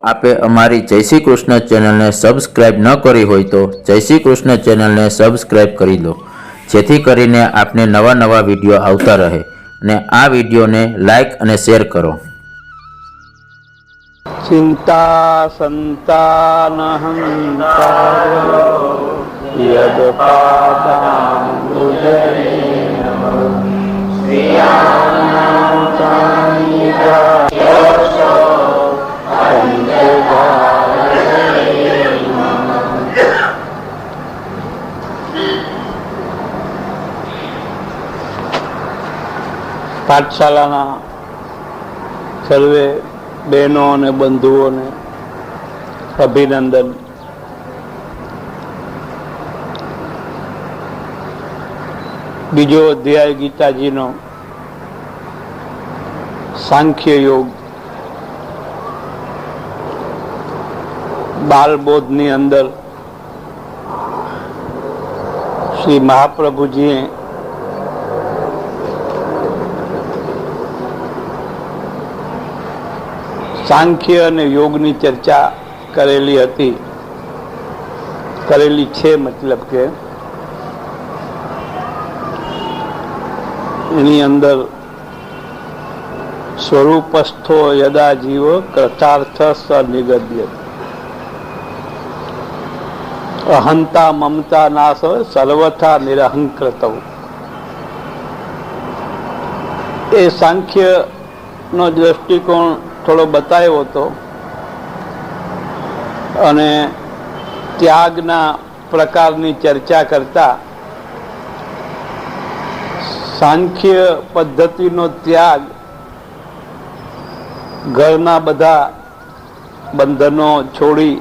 આપે અમારી જય શ્રી કૃષ્ણ ચેનલને સબસ્ક્રાઇબ ન કરી હોય તો જય શ્રી કૃષ્ણ ચેનલને સબસ્ક્રાઇબ કરી લો, જેથી કરીને આપને નવા નવા વિડીયો આવતા રહે અને આ વિડીયોને લાઈક અને શેર કરો. ચિંતા સંતાનહંતારો યદ પાદાંબુજે પાઠશાલાના સર્વે બહેનો અને બંધુઓને અભિનંદન. બીજો અધ્યાય ગીતાજીનો સાંખ્ય યોગ. બાલબોધની અંદર શ્રી મહાપ્રભુજીએ સાંખ્ય અને યોગની ચર્ચા કરેલી હતી, કરેલી છે. મતલબ કે એની અંદર સ્વરૂપસ્થો યદા જીવ કૃતાર્થ સ નિગદ્ય, અહંતા મમતા નાશ સર્વથા નિરહંકૃત. એ સાંખ્ય નો દ્રષ્ટિકોણ થોડો બતાવ્યો હતો અને ત્યાગના પ્રકારની ચર્ચા કરતા સાંખ્ય પદ્ધતિનો ત્યાગ ઘરના બધા બંધનો છોડી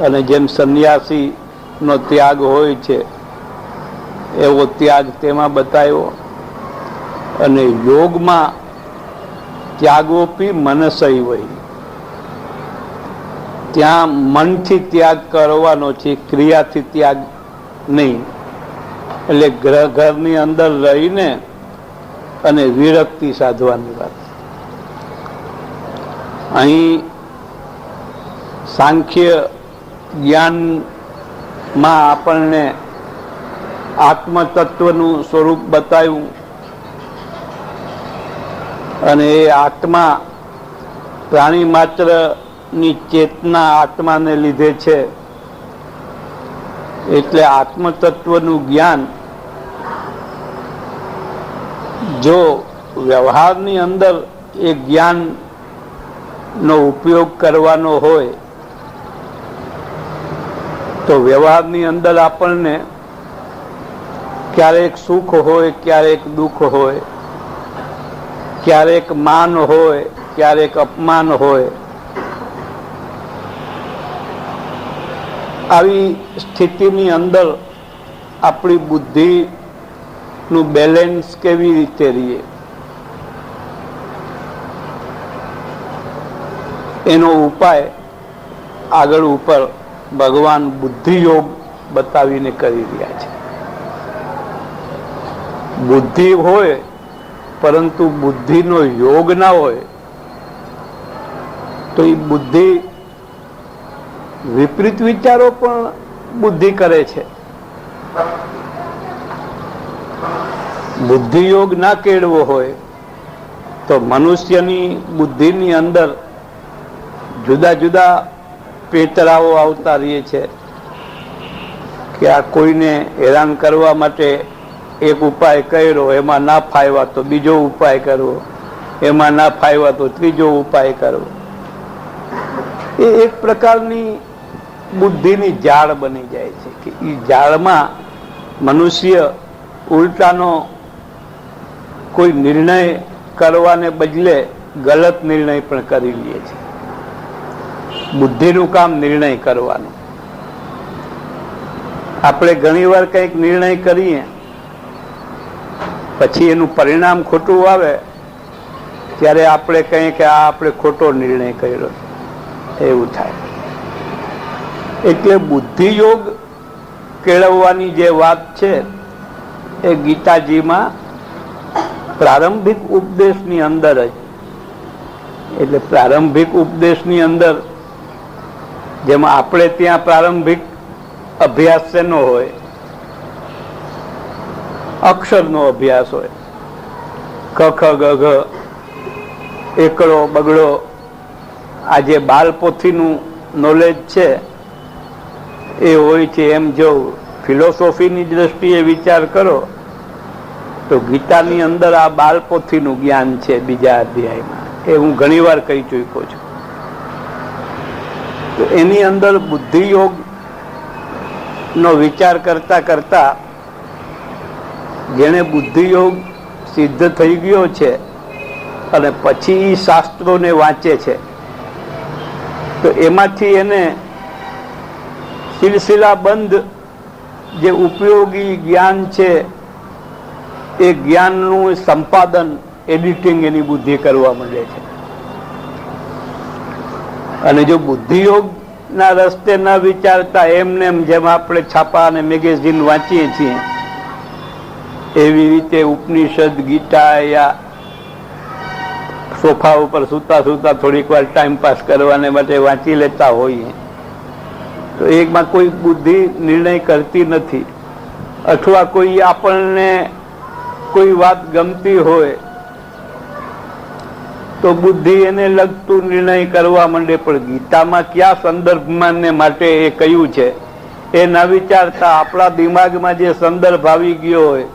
અને જેમ સંન્યાસીનો ત્યાગ હોય છે એવો ત્યાગ તેમાં બતાવ્યો. અને યોગમાં ત્યાગોપી મનસૈવ, ત્યાં મનથી ત્યાગ કરવાનો છે, ક્રિયાથી ત્યાગ નહીં. એટલે ઘરની અંદર રહીને અને વિરક્તિ સાધવાની વાત. અહીં સાંખ્ય જ્ઞાનમાં આપણને આત્મતત્વનું સ્વરૂપ બતાવ્યું અને એ આત્મા પ્રાણી માત્રની ચેતના આત્માને લીધે છે. એટલે આત્મતત્વનું જ્ઞાન જો વ્યવહારની અંદર એ જ્ઞાનનો ઉપયોગ કરવાનો હોય તો વ્યવહારની અંદર આપણને ક્યારેક સુખ હોય, ક્યારેક દુઃખ હોય, ક્યારેક માન હોય, ક્યારેક અપમાન હોય. આવી સ્થિતિની અંદર આપણી બુદ્ધિનું બેલેન્સ કેવી રીતે રહે એનો ઉપાય આગળ ઉપર ભગવાન બુદ્ધિ યોગ બતાવીને કરી રહ્યા છે. બુદ્ધિ હોય પરંતુ બુદ્ધિનો યોગ ના હોય તો એ બુદ્ધિ વિપરીત વિચારો પણ બુદ્ધિ કરે છે. બુદ્ધિ યોગ ના કેળવો હોય તો મનુષ્યની બુદ્ધિની અંદર જુદા જુદા પેતરાઓ આવતા રહે છે કે આ કોઈને હેરાન કરવા માટે એક ઉપાય કર્યો, એમાં ના ફાવ્યા તો બીજો ઉપાય કરવો, એમાં ના ફાવ્યા તો ત્રીજો ઉપાય કરવો. એ એક પ્રકારની બુદ્ધિની જાળ બની જાય છે કે એ જાળમાં મનુષ્ય ઉલટાનો કોઈ નિર્ણય કરવાને બદલે ગલત નિર્ણય પણ કરી લે છે. બુદ્ધિનું કામ નિર્ણય કરવાનું. આપણે ઘણીવાર કંઈક નિર્ણય કરીએ પછી એનું પરિણામ ખોટું આવે ત્યારે આપણે કહીએ કે આ આપણે ખોટો નિર્ણય કર્યો, એવું થાય. એટલે બુદ્ધિયોગ કેળવવાની જે વાત છે એ ગીતાજીમાં પ્રારંભિક ઉપદેશની અંદર જ એટલે પ્રારંભિક ઉપદેશની અંદર જેમાં આપણે ત્યાં પ્રારંભિક અભ્યાસ શેનો હોય? અક્ષરનો અભ્યાસ હોય. ક ખ ગ ઘ, એકડો બગડો, આ જે બાલપોથીનું નોલેજ છે એ હોય છે. એમ જો ફિલોસોફીની દ્રષ્ટિએ વિચાર કરો તો ગીતાની અંદર આ બાલપોથીનું જ્ઞાન છે બીજા અધ્યાયમાં. એ હું ઘણી વાર કહી ચૂક્યો છું. તો એની અંદર બુદ્ધિયોગ નો વિચાર કરતા કરતા જેને બુદ્ધિયોગ સિદ્ધ થઈ ગયો છે અને પછી શાસ્ત્રોને વાંચે છે તો એમાંથી એને સિલસિલાબંધ જે ઉપયોગી જ્ઞાન છે એ જ્ઞાનનું સંપાદન, એડિટિંગ એની બુદ્ધિ કરવા માંડે છે. અને જો બુદ્ધિયોગ ના રસ્તે ન વિચારતા એમને જેમ આપણે છાપા અને મેગેઝિન વાંચીએ છીએ એવી રીતે ઉપનિષદ, ગીતા યા સોફા ઉપર સૂતા સૂતા થોડીક વાર ટાઈમ પાસ કરવાને માટે વાંચી લેતા હોઈએ તો એમાં કોઈ બુદ્ધિ નિર્ણય કરતી નથી. અથવા કોઈ આપણને કોઈ વાત ગમતી હોય તો બુદ્ધિ એને લગતું નિર્ણય કરવા માંડે. પણ ગીતામાં કયા સંદર્ભમાં ને માટે એ કહ્યું છે એ ન વિચારતા આપણા દિમાગમાં જે સંદર્ભ આવી ગયો હોય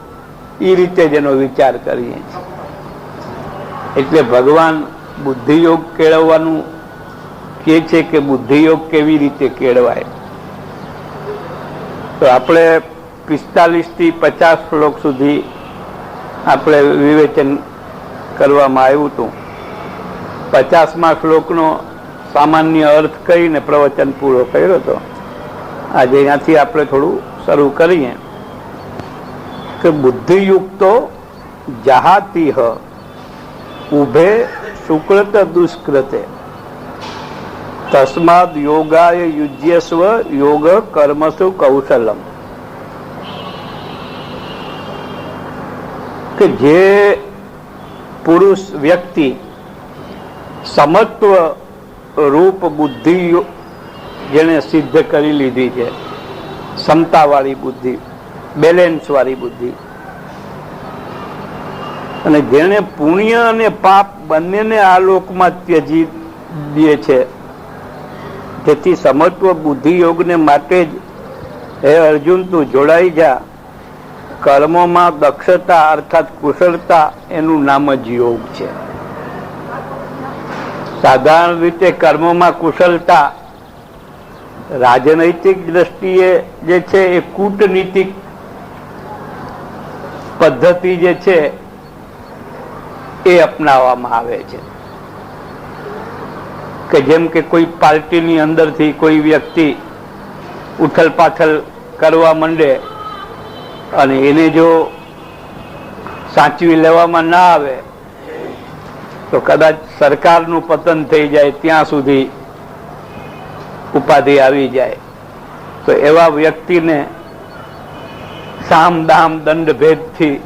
એ રીતે જ એનો વિચાર કરીએ છીએ. એટલે ભગવાન બુદ્ધિયોગ કેળવવાનું કહે છે કે બુદ્ધિયોગ કેવી રીતે કેળવાય. તો આપણે 45 થી 50 શ્લોક સુધી આપણે વિવેચન કરવામાં આવ્યું હતું. 50મા શ્લોકનો સામાન્ય અર્થ કહીને પ્રવચન પૂરો કર્યો હતો. આજે અહીંયાથી આપણે થોડું શરૂ કરીએ કે બુદ્ધિયુક્તો જહાતિહ ઉભે સુકૃત દુષ્કૃતે તસ્માદ યોગાય યુજ્યસ્વ યોગ કર્મસુ કૌશલમ. કે જે પુરુષ વ્યક્તિ સમત્વ રૂપ બુદ્ધિ જેને સિદ્ધ કરી લીધી છે, સમતાવાળી બુદ્ધિ, બેલેન્સ વાળી બુદ્ધિ, અને જેને પુણ્ય અને પાપ બંનેને આ લોકમાં ત્યજી દે છે, તેથી સમત્વ બુદ્ધિ યોગને માટે જ હે અર્જુન તું જોડાઈ જા. કર્મોમાં દક્ષતા અર્થાત કુશળતા એનું નામ જ યોગ છે. સાધારણ રીતે કર્મોમાં કુશળતા રાજનૈતિક દ્રષ્ટિએ જે છે એ કૂટનીતિક પદ્ધતિ જે છે એ અપનાવવામાં આવે છે. કે જેમ કે કોઈ પાર્ટીની અંદરથી કોઈ વ્યક્તિ ઉથલ પાથલ કરવા માંડે અને એને જો સાચવી લેવામાં ના આવે તો કદાચ સરકારનું પતન થઈ જાય, ત્યાં સુધી ઉપાધિ આવી જાય. તો એવા વ્યક્તિને સામ દામ દંડ ભેદથી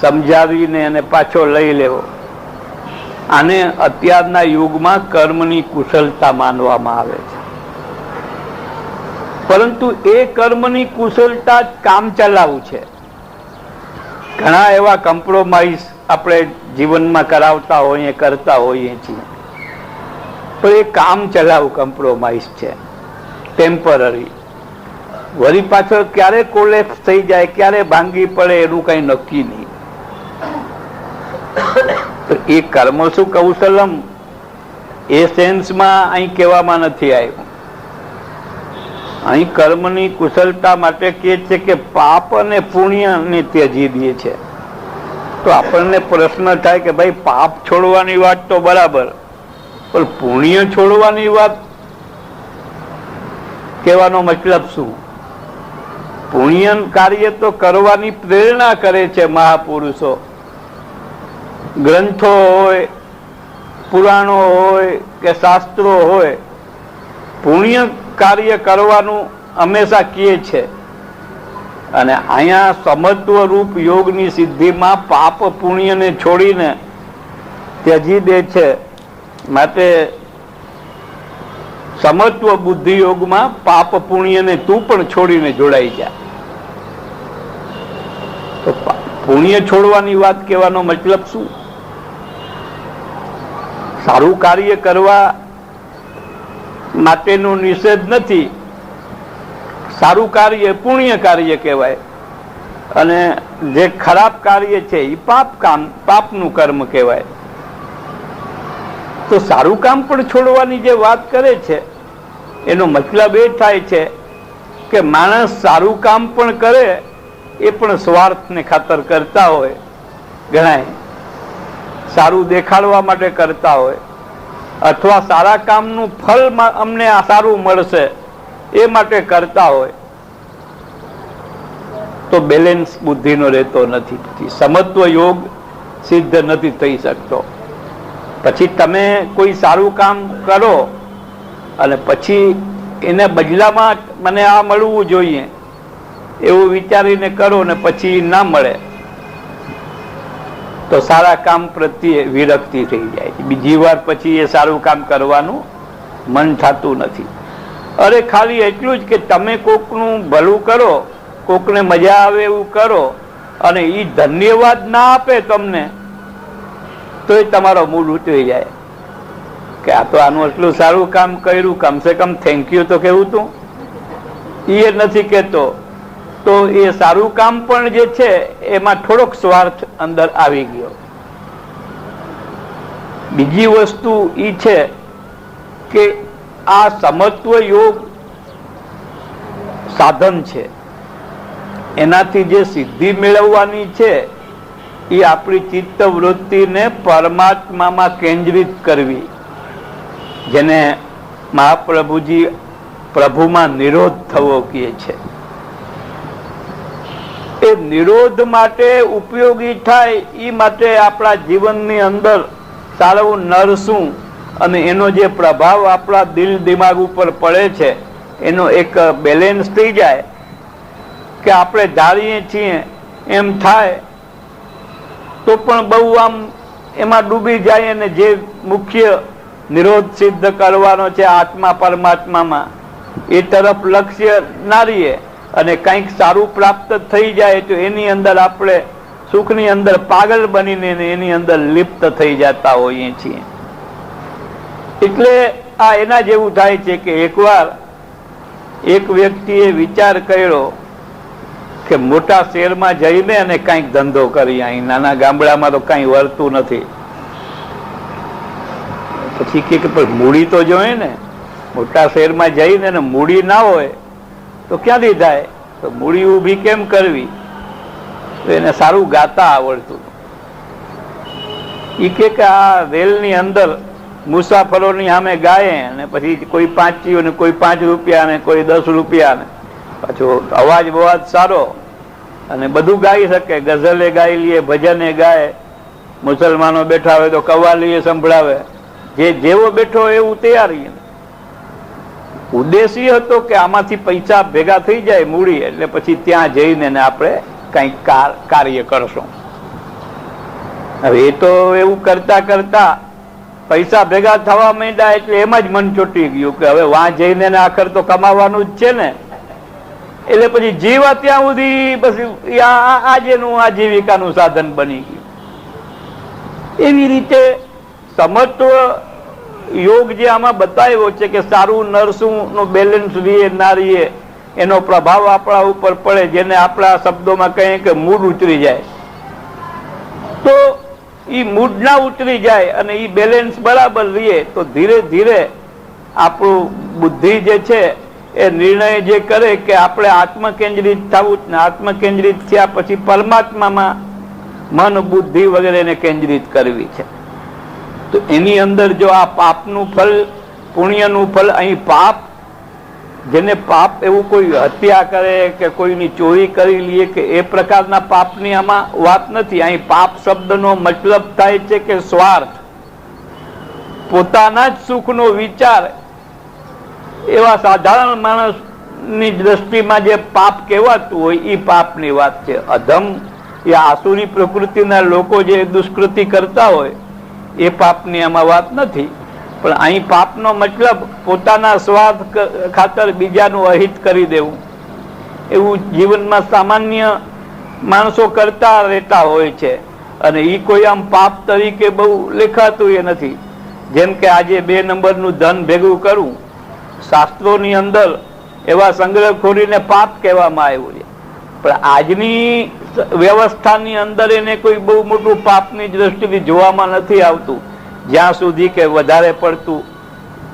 સમજાવીને એને પાછો લઈ લેવો, આને અત્યારના યુગમાં કર્મની કુશળતા માનવામાં આવે છે. પરંતુ એ કર્મની કુશળતા જ કામ ચલાવવું છે. ઘણા એવા કોમ્પ્રોમાઇઝ આપણે જીવનમાં કરાવતા હોઈએ, કરતા હોઈએ છીએ, પણ એ કામ ચલાવ કોમ્પ્રોમાઇઝ છે, ટેમ્પરરી. વળી પાછળ ક્યારે કોલેપ્સ થઈ જાય, ક્યારે ભાંગી પડે એનું કઈ નક્કી નહીં. તો એ કર્મ શું કૌશલમ એ સેન્સમાં અહીં કહેવામાં નથી આવ્યું. અહીં કર્મની કુશળતા માટે કહે છે કે પાપ અને પુણ્યને ત્યજી દે છે. તો આપણને પ્રશ્ન થાય કે ભાઈ પાપ છોડવાની વાત તો બરાબર, પણ પુણ્ય છોડવાની વાત કહેવાનો મતલબ શું? પુણ્ય કાર્ય તો કરવાની પ્રેરણા કરે છે મહાપુરુષો. ગ્રંથો હોય, પુરાણો હોય કે શાસ્ત્રો હોય, પુણ્ય કાર્ય કરવાનું હંમેશા કહે છે. અને અહીંયા સમત્વ રૂપ યોગની સિદ્ધિમાં પાપ પુણ્યને છોડીને ત્યજી દે છે. માટે સમત્વ બુદ્ધિ યોગમાં પાપ પુણ્યને તું પણ છોડીને જોડાઈ જા. તો પુણ્ય છોડવાની વાત કહેવાનો મતલબ શું? સારું કાર્ય કરવા માટેનો નિષેધ નથી. સારું કાર્ય પુણ્ય કાર્ય કહેવાય અને જે ખરાબ કાર્ય છે એ પાપનું કર્મ કહેવાય. તો સારું કામ પણ છોડવાની જે વાત કરે છે એનો મતલબ એ થાય છે કે માણસ સારું કામ પણ કરે એ પણ સ્વાર્થને ખાતર કરતા હોય. ઘણા સારું દેખાડવા માટે કરતા હોય અથવા સારા કામનું ફળ અમને સારું મળશે એ માટે કરતા હોય. તો બેલેન્સ બુદ્ધિનો રહેતો નથી. સમત્વ યોગ સિદ્ધ નથી થઈ શકતો. પછી તમે કોઈ સારું કામ કરો અને પછી એને બદલામાં મને આ મળવું જોઈએ એવું વિચારીને કરો ને પછી ના મળે તો સારા કામ પ્રત્યે વિરક્તિ થઈ જાય. બીજી વાર પછી એ સારું કામ કરવાનું મન થતું નથી. અરે ખાલી એટલું જ કે તમે કોકનું ભલું કરો, કોકને મજા આવે એવું કરો અને એ ધન્યવાદ ના આપે તમને તો એ તમારો મૂડ ઉતરી જાય કે આ તો આનું એટલું સારું કામ કર્યું, કમસે કમ થેન્ક યુ તો કેવું તું. એ નથી કહેતો તો એ સારું કામ પણ જે છે એમાં થોડોક સ્વાર્થ અંદર આવી ગયો. બીજી વસ્તુ એ છે કે આ સમત્વ યોગ સાધન છે. એનાથી જે સિદ્ધિ મેળવવાની છે એ આપણી ચિત્ત વૃત્તિને પરમાત્મામાં કેન્દ્રિત કરવી, જેને મહાપ્રભુજી પ્રભુમાં નિરોધ થવો કહે છે. એ નિરોધ માટે ઉપયોગી થાય એ માટે આપણા જીવનની અંદર સારું નરસું અને એનો જે પ્રભાવ આપણા દિલ દિમાગ ઉપર પડે છે એનો એક બેલેન્સ થઈ જાય કે આપણે ધારીએ છીએ એમ થાય તો પણ બહુ આમ એમાં ડૂબી જાય અને જે મુખ્ય નિરોધ સિદ્ધ કરવાનો છે આત્મા પરમાત્મામાં એ તરફ લક્ષ્ય ના રહીએ અને કંઈક સારું પ્રાપ્ત થઈ જાય તો એની અંદર આપણે સુખની અંદર પાગલ બનીને એની અંદર લિપ્ત થઈ જતા હોઈએ છીએ. એટલે આ એના જેવું થાય છે કે એકવાર એક વ્યક્તિએ વિચાર કર્યો કે મોટા શહેરમાં જઈને અને કંઈક ધંધો કરી, અહીં નાના ગામડામાં તો કંઈ વળતું નથી. પછી કે પણ મૂડી તો જોઈએ ને, મોટા શહેરમાં જઈને ને મૂડી ના હોય તો ક્યાંથી થાય? તો મૂડી ઊભી કેમ કરવી? તો એને સારું ગાતા આવડતું. એ કે આ રેલની અંદર મુસાફરોની સામે ગાય અને પછી કોઈ 5 ને કોઈ 5 રૂપિયા ને કોઈ 10 રૂપિયા ને પાછો અવાજ બવાજ સારો અને બધું ગાઈ શકે. ગઝલે ગાઈ લઈએ, ભજને ગાય, મુસલમાનો બેઠા હોય તો કવાલીએ સંભળાવે, જે જેવો બેઠો એવું તૈયારી. ઉદ્દેશ એ હતો કે આમાંથી પૈસા ભેગા થઈ જાય મૂડી, એટલે પછી ત્યાં જઈને આપણે કંઈક કાર્ય કરશું. હવે એ તો એવું કરતા કરતા પૈસા ભેગા થવા માંડ્યા એટલે એમાં જ મન ચોટી ગયું કે હવે વાં જઈને આખર તો કમાવાનું જ છે ને. એટલે પછી જીવા ત્યાં સુધી પછી આજેનું આજીવિકાનું સાધન બની ગયું. એવી રીતે સમત્વ યોગ જે આમાં બતાવ્યો છે કે સારું નરસું નો બેલેન્સ રહીએ ના રહીએ એનો પ્રભાવ આપણા ઉપર પડે, જેને આપણા શબ્દોમાં કહીએ કે મૂડ ઉતરી જાય. તો એ મૂડ ના ઉતરી જાય અને એ બેલેન્સ બરાબર રહીએ તો ધીરે ધીરે આપણું બુદ્ધિ જે છે એ નિર્ણય જે કરે કે આપણે આત્મકેન્દ્રિત થવું ને આત્મકેન્દ્રિત થયા પછી પરમાત્મામાં મન બુદ્ધિ વગેરેને કેન્દ્રિત કરવી છે. તો એની અંદર જો આ પાપનું ફળ, પુણ્યનું ફળ, અહીં પાપ, જેને પાપ એવું કોઈ હત્યા કરે કે કોઈની ચોરી કરી લે કે એ પ્રકારના પાપની આમાં વાત નથી. અહીં પાપ શબ્દનો મતલબ થાય છે કે સ્વાર્થ, પોતાના જ સુખનો વિચાર. એવા સાધારણ માણસની દ્રષ્ટિમાં જે પાપ કહેવાતું હોય એ પાપની વાત છે. અધમ એ આસુરી પ્રકૃતિના લોકો જે દુષ્કૃતિ કરતા હોય એ પાપની આમાં વાત નથી. પણ અહીં પાપનો મતલબ પોતાના સ્વાર્થ ખાતર બીજાનું અહિત કરી દેવું, એવું જીવનમાં સામાન્ય માણસો કરતા રહેતા હોય છે, અને એ કોઈ આમ પાપ તરીકે બહુ લેખાતું એ નથી. જેમ કે આજે 2 નંબરનું ધન ભેગું કરવું, શાસ્ત્રોની અંદર એવા સંગ્રહખોરીને પાપ કહેવામાં આવ્યું છે, પણ આજની વ્યવસ્થાની અંદર એને કોઈ બહુ મોટું પાપની દ્રષ્ટિથી જોવામાં નથી આવતું, જ્યાં સુધી કે વધારે પડતું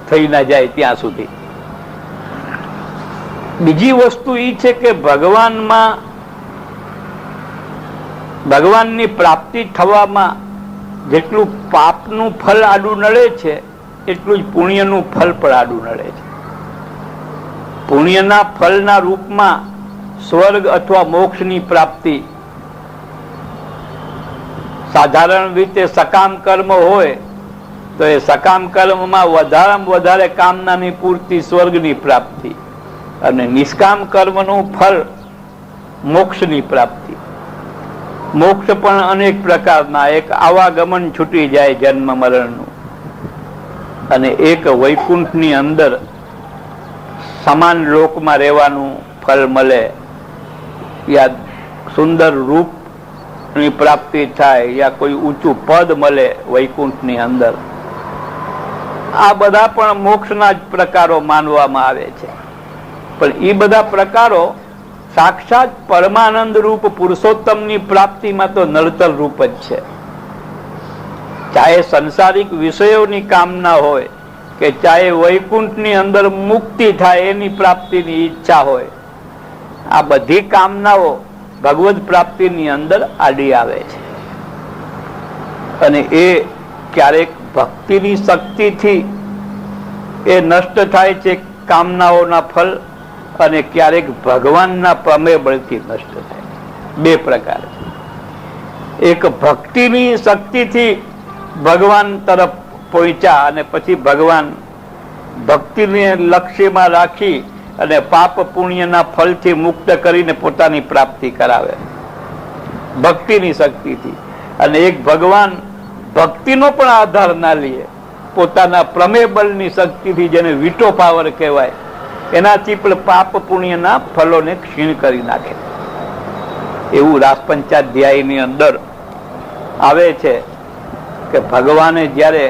થઈ ના જાય ત્યાં સુધી. બીજી વસ્તુ એ છે કે ભગવાનની પ્રાપ્તિ થવામાં જેટલું પાપનું ફલ આડું નડે છે એટલું જ પુણ્યનું ફલ પણ આડું નડે છે. પુણ્યના ફલના રૂપમાં સ્વર્ગ અથવા મોક્ષની પ્રાપ્તિ, સાધારણ રીતે સકામ કર્મ હોય તો એ સકામ કર્મમાં વધારેમાં વધારે કામનાની પૂર્તિ સ્વર્ગની પ્રાપ્તિ, અને નિષ્કામ કર્મનું ફળ મોક્ષની પ્રાપ્તિ. મોક્ષ પણ અનેક પ્રકારના, એક આવાગમન છૂટી જાય જન્મ મરણનું, અને એક વૈકુંઠની અંદર સમાન લોકમાં રહેવાનું ફળ મળે, યા સુંદર રૂપની પ્રાપ્તિ થાય, યા કોઈ ઊંચું પદ મળે વૈકુંઠની અંદર. આ બધા પણ મોક્ષના જ પ્રકારો માનવામાં આવે છે, પણ એ બધા પ્રકારો સાક્ષાત પરમાનંદ રૂપ પુરુષોત્તમની પ્રાપ્તિમાં તો નડતર રૂપ જ છે. ચાહે સંસારિક વિષયોની કામના હોય કે ચાહે વૈકુંઠની અંદર મુક્તિ થાય એની પ્રાપ્તિની ઈચ્છા હોય, આ બધી કામનાઓ ભગવદ પ્રાપ્તિની અંદર આડી આવે છે, અને એ ક્યારેક ભક્તિની શક્તિથી એ નષ્ટ થાય છે કામનાઓના ફળ, અને ક્યારેક ભગવાનના પ્રમેય બળથી નષ્ટ થાય. 2 પ્રકાર. એક ભક્તિની શક્તિથી ભગવાન તરફ પહોંચ્યા અને પછી ભગવાન ભક્તિને લક્ષ્યમાં રાખી અને પાપ પુણ્યના ફળથી મુક્ત કરીને પોતાની પ્રાપ્તિ કરાવે ભક્તિની શક્તિથી. અને એક ભગવાન ભક્તિનો પણ આધાર ના લે, પોતાના પ્રમેય બળની શક્તિથી, જેને વિટો પાવર કહેવાય, એનાથી પણ પાપ પુણ્યના ફલોને ક્ષીણ કરી નાખે. એવું રાસપંચાધ્યાયની અંદર આવે છે કે ભગવાને જ્યારે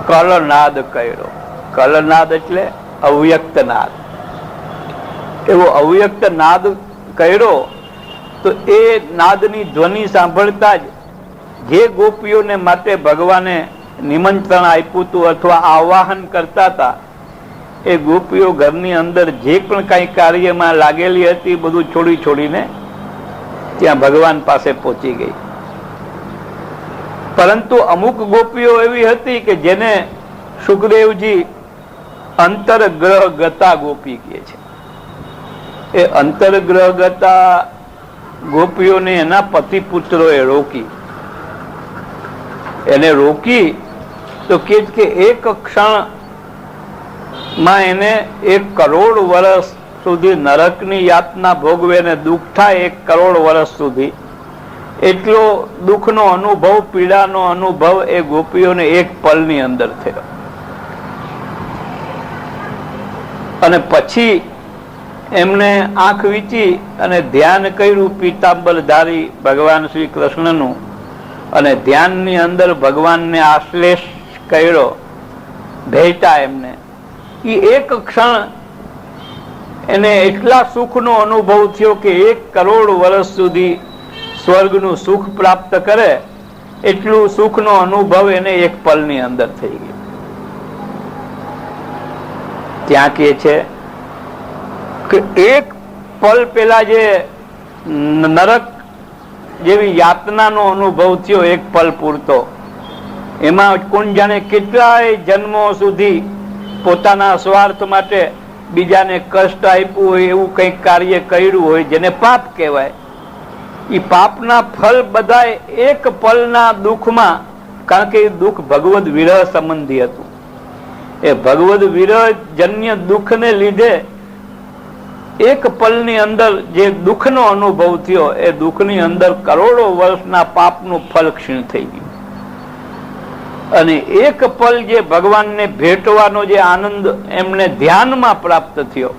કલનાદ કર્યો, કલનાદ એટલે અવ્યક્ત નાદ, એવો અવ્યક્ત નાદ કર્યો, તો એ નાદની ધ્વનિ સાંભળતા જ જે ગોપીઓને માટે ભગવાને નિમંત્રણ આપ્યું હતું અથવા આવાહન કરતા હતા, એ ગોપીઓ ઘરની અંદર જે પણ કઈ કાર્યમાં લાગેલી હતી બધું છોડીને ત્યાં ભગવાન પાસે પહોંચી ગઈ. પરંતુ અમુક ગોપીઓ એવી હતી કે જેને સુખદેવજી અંતરગ્રહ ગતા ગોપી કહે છે. એ અંતરગ્રહ ગતા ગોપીઓને એના પતિ પુત્રોએ રોકી. એને રોકી તો કે એક ક્ષણ માં એને 1 કરોડ વર્ષ સુધી નરકની યાતના ભોગવે ને દુઃખ થાય, 1 કરોડ વર્ષ સુધી એટલો દુઃખનો અનુભવ, પીડાનો અનુભવ એ ગોપીઓને 1 પલની અંદર થયો. અને પછી એમને આંખ વીંચી અને ધ્યાન કર્યું પીતાંબરધારી ભગવાન શ્રી કૃષ્ણનું, અને ધ્યાનની અંદર ભગવાનને આશ્લેષ કર્યો, ભેટા એમને. એ 1 ક્ષણ એને એટલા સુખનો અનુભવ થયો કે 1 કરોડ વર્ષ સુધી સ્વર્ગનું સુખ પ્રાપ્ત કરે એટલું સુખનો અનુભવ એને 1 પલની અંદર થઈ ગયો. ત્યાં કે છે કે 1 પલ પેલા જે નરક જેવી યાતનાનો અનુભવ થયો 1 પલ પૂરતો, એમાં કોણ જાણે કેટલાય જન્મો સુધી પોતાના સ્વાર્થ માટે બીજાને કષ્ટ આપ્યું હોય, એવું કંઈક કાર્ય કર્યું હોય જેને પાપ કહેવાય. એ પાપના ફળ બધા 1 પલના દુઃખમાં, કારણ કે એ દુઃખ ભગવદ વિરહ સંબંધી હતું, એ ભગવદ વિરહ જન્ય દુઃખને લીધે 1 પલની અંદર જે દુઃખનો અનુભવ થયો, એ દુઃખની અંદર કરોડો વર્ષના પાપનું ફળ ક્ષીણ થઈ ગયું. અને એક પલ જે ભગવાનને ભેટવાનો જે આનંદ એમને ધ્યાનમાં પ્રાપ્ત થયો,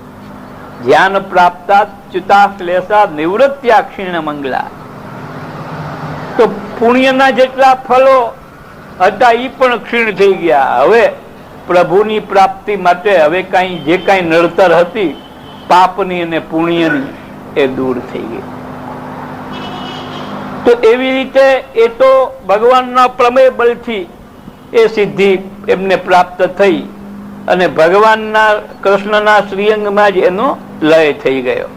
ધ્યાન પ્રાપ્તા ચ્યુતાશ્લેષા નિવૃત્ત્યા ક્ષીણ મંગલા, તો પુણ્યના જેટલા ફલો હતા એ પણ ક્ષીણ થઈ ગયા. હવે પ્રભુની પ્રાપ્તિ માટે હવે જે કાંઈ નડતર હતી પાપની અને પુણ્યની એ દૂર થઈ ગઈ. તો એવી રીતે એ તો ભગવાનના પ્રમેય બળથી એ સિદ્ધિ એમને પ્રાપ્ત થઈ અને ભગવાનના કૃષ્ણના શ્રીઅંગમાં જ એનો લય થઈ ગયો.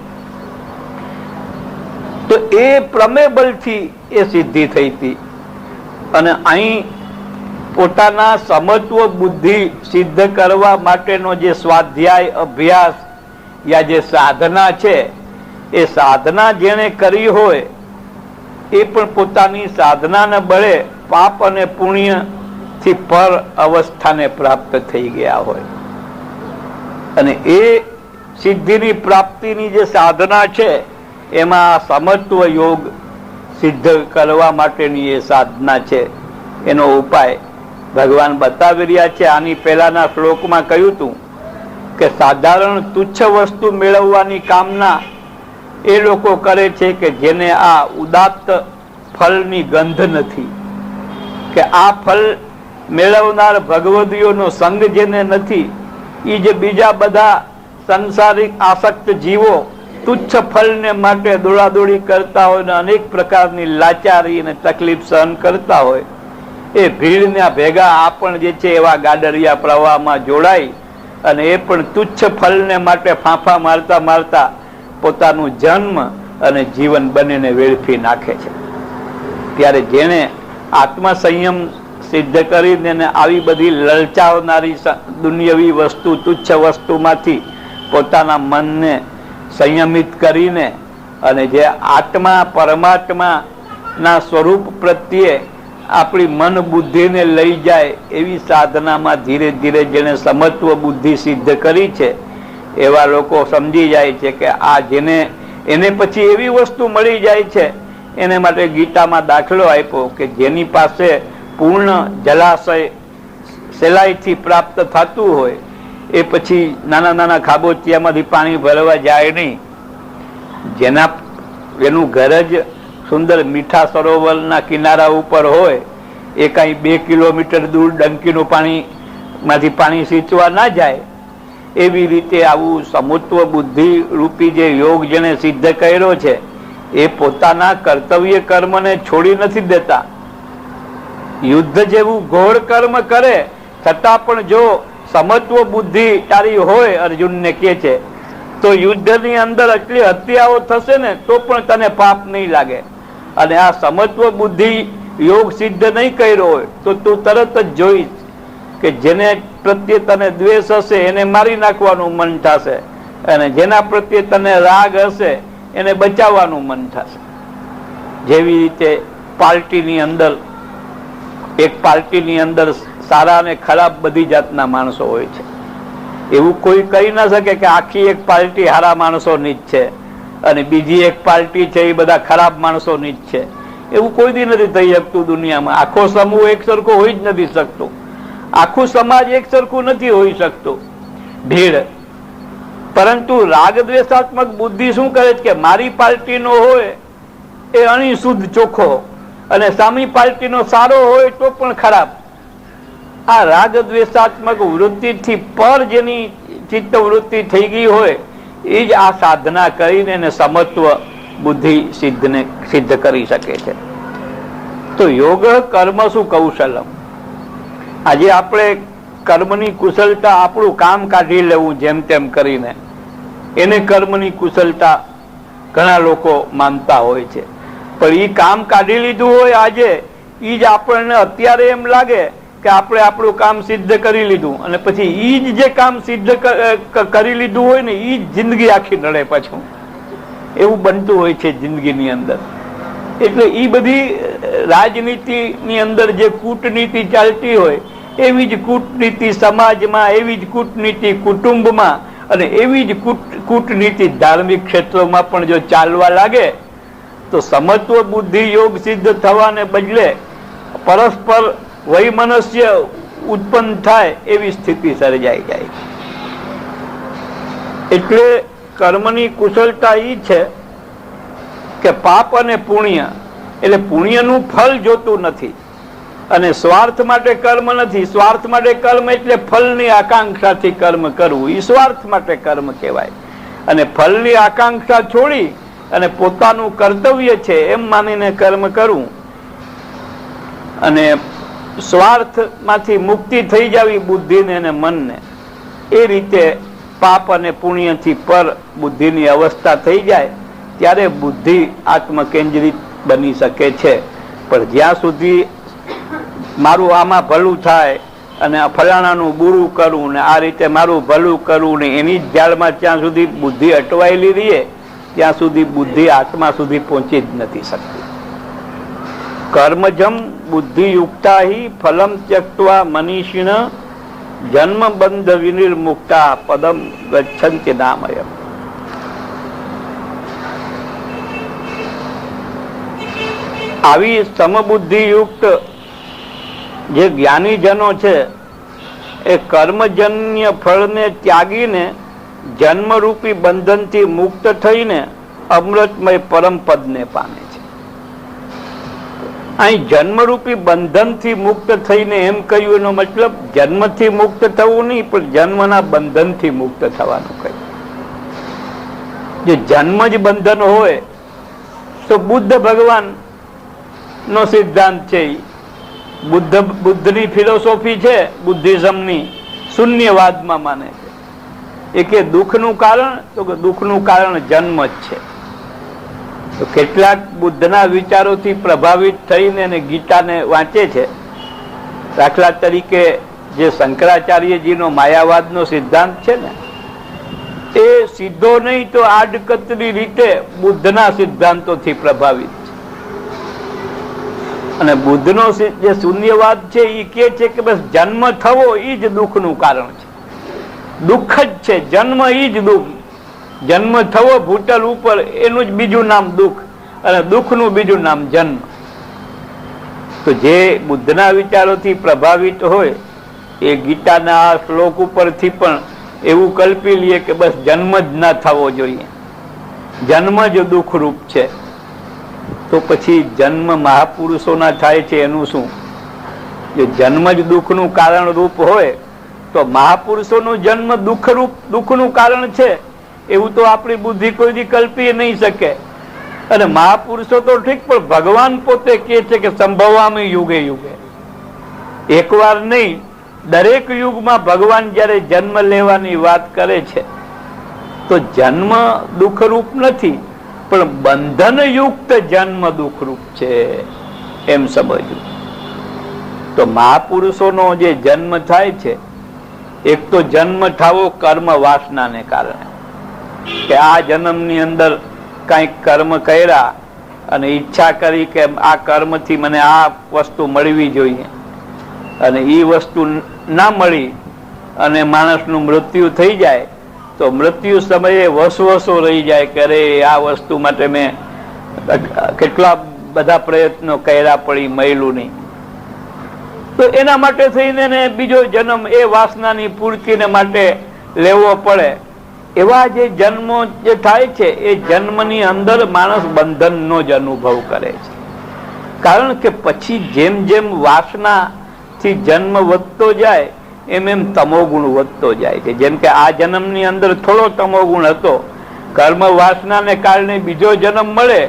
તો એ પ્રમેય બળથી એ સિદ્ધિ થઈ હતી. અને અહીં પોતાના સમત્વ બુદ્ધિ સિદ્ધ કરવા માટેનો જે સ્વાધ્યાય અભ્યાસ યા જે સાધના છે, એ સાધના જેણે કરી હોય એ પણ પોતાની સાધનાને બળે પાપ અને પુણ્ય થી પર અવસ્થાને પ્રાપ્ત થઈ ગયા હોય. અને એ સિદ્ધિની પ્રાપ્તિની જે સાધના છે એમાં સમત્વ યોગ સિદ્ધ કરવા માટેની એ સાધના છે. એનો ઉપાય ભગવાન બતાવી રહ્યા છે. આની પહેલાના શ્લોકમાં કહ્યું હતું કે સાધારણ તુચ્છ વસ્તુ મેળવવાની કામના એ લોકો કરે છે કે જેને આ ઉદાત્ત ફળની ગંધ નથી, કે આ ફળ મેળવનાર ભગવદીઓનો સંગ જેને નથી, એ જે બીજા બધા સંસારિક આસક્ત જીવો તુચ્છ ફળને માટે દોડાદોડી કરતા હોય ને અનેક પ્રકારની લાચારી અને તકલીફ સહન કરતા હોય, એ ભીડના ભેગા આ પણ જે છે એવા ગાડરિયા પ્રવાહમાં જોડાઈ અને એ પણ તુચ્છ ફળને માટે ફાંફા મારતા મારતા પોતાનું જન્મ અને જીવન બંનેને વેડફી નાખે છે. ત્યારે જેને આત્મસંયમ સિદ્ધ કરીને આવી બધી લલચાવનારી દુનિયાવી વસ્તુ તુચ્છ વસ્તુમાંથી પોતાના મનને સંયમિત કરીને અને જે આત્મા પરમાત્મા ના સ્વરૂપ પ્રત્યે આપણી મન બુદ્ધિને લઈ જાય એવી સાધનામાં ધીરે ધીરે જેને સમત્વ બુદ્ધિ સિદ્ધ કરી છે એવા લોકો સમજી જાય છે કે આ જેને એને પછી એવી વસ્તુ મળી જાય છે. એને માટે ગીતામાં દાખલો આપ્યો કે જેની પાસે પૂર્ણ જલાશય સહેલાઈથી પ્રાપ્ત થતું હોય એ પછી નાના નાના ખાબોચિયામાંથી પાણી ભરવા જાય નહીં. એનું ઘર જ સુંદર મીઠા સરોવરના કિનારા ઉપર હોય, એ કાંઈ 2 કિલોમીટર દૂર ડંકીનું પાણીમાંથી પાણી સિંચવા ના જાય. એવી રીતે આવું સમત્વ બુદ્ધિ રૂપી જે યોગ જેને સિદ્ધ કર્યો છે એ પોતાના કર્તવ્ય કર્મને છોડી નથી દેતા. યુદ્ધ જેવું ઘોર કર્મ કરે છતાં પણ જો સમત્વ બુદ્ધિ તારી હોય, અર્જુનને કહે છે, તો યુદ્ધની અંદર એટલી હત્યાઓ થશે ને તો પણ તને પાપ નહીં લાગે. અને આ સમત્વ બુદ્ધિ યોગ સિદ્ધ નહીં કર્યો હોય તો તું તરત જ જોઈશ કે જેને પ્રત્યે તને દ્વેષ હશે એને મારી નાખવાનું મન થશે, અને જેના પ્રત્યે તને રાગ હશે એને બચાવવાનું મન થશે. જેવી રીતે પાર્ટીની અંદર એક પાર્ટીની અંદર સારા અને ખરાબ બધી જાતના માણસો હોય છે. એવું કોઈ કહી ના શકે કે આખી એક પાર્ટી સારા માણસોની જ છે અને બીજી એક પાર્ટી છે એ બધા ખરાબ માણસોની જ છે. એવું કોઈ દી નથી થઈ શકતું દુનિયામાં. આખો સમૂહ એક સરખો હોઈ જ નથી શકતો, આખું સમાજ એક સરખું નથી હોઈ શકતું, ભીડ. પરંતુ રાગ દ્વેષાત્મક બુદ્ધિ શું કરે છે કે મારી પાર્ટીનો હોય એ અણી શુદ્ધ ચોખ્ખો અને સામી પાર્ટીનો સારો હોય તો પણ ખરાબ. આ રાગ દ્વેષાત્મક વૃત્તિથી પર જેની ચિત્ત વૃત્તિ થઈ ગઈ હોય એ જ આ સાધના કરીને એને સમત્વ બુદ્ધિ સિદ્ધ કરી શકે છે. તો યોગ કર્મ શું કૌશલમ. આજે આપણે કર્મની કુશળતા આપણું કામ કાઢી લેવું જેમ તેમ કરીને એને કર્મની કુશળતા ઘણા લોકો માનતા હોય છે. પણ એ કામ કાઢી લીધું હોય આજે, એ જ આપણને અત્યારે એમ લાગે કે આપણે આપણું કામ સિદ્ધ કરી લીધું, અને પછી એ જ જે કામ સિદ્ધ કરી લીધું હોય ને એ જ જિંદગી આખી નડે પાછું. એવું બનતું હોય છે જિંદગીની અંદર. એટલે એ બધી રાજનીતિની અંદર જે કૂટનીતિ ચાલતી હોય એવી જ કૂટનીતિ સમાજમાં, એવી જ કૂટનીતિ કુટુંબમાં અને એવી જ કૂટનીતિ ધાર્મિક ક્ષેત્રોમાં પણ જો ચાલવા લાગે તો સમત્વ બુદ્ધિ યોગ સિદ્ધ થવાને બદલે પરસ્પર વૈમનસ્ય ઉત્પન્ન થાય એવી સ્થિતિ સર્જાઈ જાય. એટલે કર્મની કુશળતા એ છે કે પાપ અને પુણ્ય, એટલે પુણ્યનું ફળ જોતું નથી અને સ્વાર્થ માટે કર્મ નથી. સ્વાર્થ માટે કર્મ એટલે ફળની આકાંક્ષાથી કર્મ કરવું, એ સ્વાર્થ માટે કર્મ કહેવાય. અને ફળની આકાંક્ષા છોડી અને પોતાનું કર્તવ્ય છે એમ માનીને કર્મ કરવું અને સ્વાર્થમાંથી મુક્તિ થઈ જાવી બુદ્ધિને અને મનને, એ રીતે પાપ અને પુણ્યથી પર બુદ્ધિની અવસ્થા થઈ જાય ત્યારે બુદ્ધિ આત્મકેન્દ્રિત બની શકે છે. પણ જ્યાં સુધી મારું આમાં ભલું થાય અને ફલાણાનું બુરું કરવું ને આ રીતે મારું ભલું કરવું ને એની જ જાળમાં ત્યાં સુધી બુદ્ધિ અટવાયેલી રહીએ ત્યાં સુધી બુદ્ધિ આત્મા સુધી પહોંચી જ નથી શકતી. કર્મજમ બુદ્ધિયુક્તા હિ ફલમ ત્યક્ત્વા મનીષિણ જન્મ બંધ વિનિર્મુક્તા પદમ ગચ્છન્તિ નામયમ. આવી સમબુદ્ધિયુક્ત જે જ્ઞાનીજનો છે એ કર્મજન્ય ફળને ત્યાગીને જન્મરૂપી બંધનથી મુક્ત થઈને અમૃતમય પરમ પદને પામે છે. અહીં જન્મરૂપી બંધનથી મુક્ત થઈને એમ કહ્યું એનો મતલબ જન્મથી મુક્ત થવું નહીં, પણ જન્મના બંધનથી મુક્ત થવાનું કહ્યું. જો જન્મ જ બંધન હોય તો બુદ્ધ ભગવાન નો સિદ્ધાંત છે, બુદ્ધની ફિલોસોફી છે, બુદ્ધિઝમની શૂન્યવાદમાં માને છે. એ કે દુઃખનું કારણ, તો કે દુઃખનું કારણ જન્મ જ છે. તો કેટલાક બુદ્ધના વિચારોથી પ્રભાવિત થઈને અને ગીતાને વાંચે છે. દાખલા તરીકે જે શંકરાચાર્યજીનો માયાવાદનો સિદ્ધાંત છે ને, એ સીધો નહીં તો આડકતરી રીતે બુદ્ધના સિદ્ધાંતોથી પ્રભાવિત છે. અને બુદ્ધનો જે શૂન્યવાદ છે એ કે છે કે બસ જન્મ થવો એ જ દુઃખનું કારણ છે, દુઃખ જ છે, જન્મ એ જ દુઃખ. જન્મ થવો ભૂતલ ઉપર એનું જ બીજું નામ દુઃખ અને દુઃખનું બીજું નામ જન્મ. તો જે બુદ્ધના વિચારોથી પ્રભાવિત હોય એ ગીતાના શ્લોક ઉપરથી પણ એવું કલ્પી લઈએ કે બસ જન્મ જ ના થવો જોઈએ, જન્મ જ દુઃખરૂપ છે. તો પછી જન્મ મહાપુરુષોના થાય છે એનું શું? જો જન્મ જ દુઃખનું કારણ રૂપ હોય તો મહાપુરુષોનો જન્મ દુઃખનું કારણ છે એવું તો આપણી બુદ્ધિ કોઈ દી કલ્પી નહીં શકે. અને મહાપુરુષો તો ઠીક, પણ ભગવાન પોતે કહે છે કે સંભવામી યુગે યુગે, એકવાર નહીં દરેક યુગમાં ભગવાન જ્યારે જન્મ લેવાની વાત કરે છે તો જન્મ દુઃખરૂપ નથી, પણ બંધનયુક્ત જન્મ દુઃખરૂપ છે એમ સમજવું. તો મહાપુરુષોનો જે જન્મ થાય છે, એક તો જન્મ થવો કર્મ વાસનાને કારણે કે આ જન્મની અંદર કંઈક કર્મ કર્યા અને ઈચ્છા કરી કે આ કર્મથી મને આ વસ્તુ મળવી જોઈએ અને એ વસ્તુ ના મળી અને માણસનું મૃત્યુ થઈ જાય તો મૃત્યુ સમયે વસવસો રહી જાય કે અરે આ વસ્તુ માટે મેં કેટલા બધા પ્રયત્નો કર્યા પડી મળ્યું નહીં. તો એના માટે થઈને બીજો જન્મ એ વાસનાની પૂર્તિને માટે લેવો પડે. એવા જે જન્મો જે થાય છે એ જન્મની અંદર માણસ બંધનનો જ અનુભવ કરે છે. કારણ કે પછી જેમ જેમ વાસનાથી જન્મ વધતો જાય એમ એમ તમોગુણ વધતો જાય છે. જેમ કે આ જન્મની અંદર થોડો તમોગુણ હતો, કર્મ વાસનાને કારણે બીજો જન્મ મળે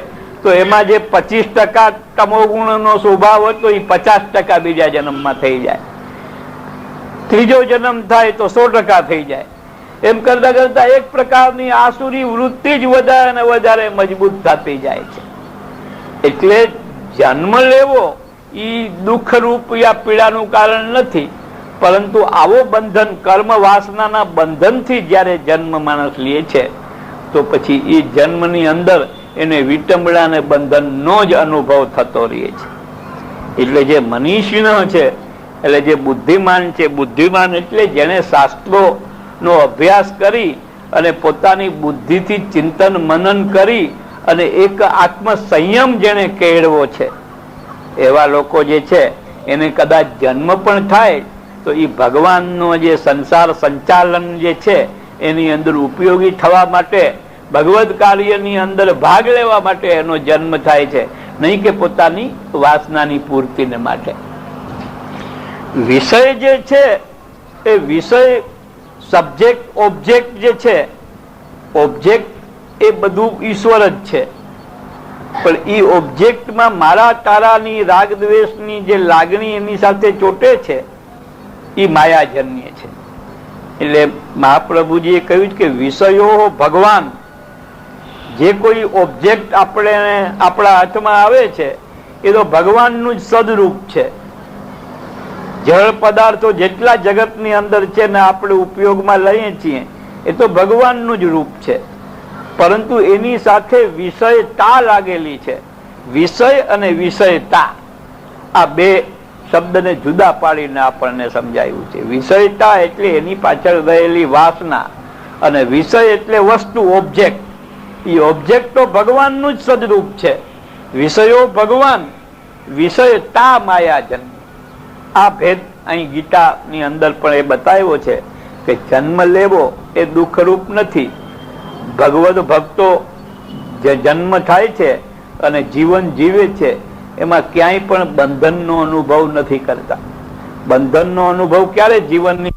તો એમાં જે 25% તમોગુણનો સ્વભાવ હતો એ 50% બીજા જન્મમાં થઈ જાય. ત્રીજો જન્મ થાય તો 100% થઈ જાય. એમ કરતા કરતા એક પ્રકારની આસુરી વૃત્તિ જ વધારે અને વધારે મજબૂત થતી જાય છે. એટલે જન્મ લેવો એ દુઃખરૂપ યા પીડાનું કારણ નથી, પરંતુ આવો બંધન કર્મ વાસનાના બંધનથી જ્યારે જન્મ માણસ લે છે તો પછી એ જન્મની અંદર એને વિટંબણા અને બંધનનો જ અનુભવ થતો રહે છે. એટલે જે મનીષીણ છે, એટલે જે બુદ્ધિમાન છે, બુદ્ધિમાન એટલે જેને શાસ્ત્રોનો અભ્યાસ કરી અને પોતાની બુદ્ધિથી ચિંતન મનન કરી અને એક આત્મ સંયમ જેને કેળવો છે, એવા લોકો જે છે એને કદાચ જન્મ પણ થાય તો એ ભગવાનનો જે સંસાર સંચાલન જે છે એની અંદર ઉપયોગી થવા માટે, ભગવદ કાર્યની અંદર ભાગ લેવા માટે એનો જન્મ થાય છે, નહીં કે પોતાની વાસનાની પૂર્તિને માટે. વિષય જે છે એ વિષય, સબ્જેક્ટ ઓબ્જેક્ટ જે છે, ઓબ્જેક્ટ એ બધું ઈશ્વર જ છે, પણ એ ઓબ્જેક્ટમાં મારા તારાની રાગ દ્વેષની જે લાગણી એની સાથે ચોટે છે એ માયાજન્ય છે. એટલે મહાપ્રભુજીએ કહ્યું કે વિષયો ભગવાન, જે કોઈ ઓબ્જેક્ટ આપણા હાથમાં આવે છે એ તો ભગવાનનું જ સદરૂપ છે. જળ પદાર્થો જેટલા જગતની અંદર છે ને આપણે ઉપયોગમાં લઈએ છીએ એ તો ભગવાનનું જ રૂપ છે, પરંતુ એની સાથે વિષયતા લાગેલી છે. વિષય અને વિષયતા આ બે શબ્દને જુદા પાડીને આપણને સમજાયું છે. વિષયતા એટલે એની પાછળ રહેલી વાસના, અને વિષય એટલે વસ્તુ, ઓબ્જેક્ટ. એ ઓબ્જેક્ટ તો ભગવાનનું જ સદરૂપ છે. વિષયો ભગવાન, વિષયતા માયાજન. આ ભેદ અહીં ગીતાની અંદર પણ એ બતાવ્યો છે કે જન્મ લેવો એ દુઃખરૂપ નથી. ભગવદ ભક્તો જે જન્મ થાય છે અને જીવન જીવે છે એમાં ક્યાંય પણ બંધનનો અનુભવ નથી કરતા. બંધનનો અનુભવ ક્યારે જીવનની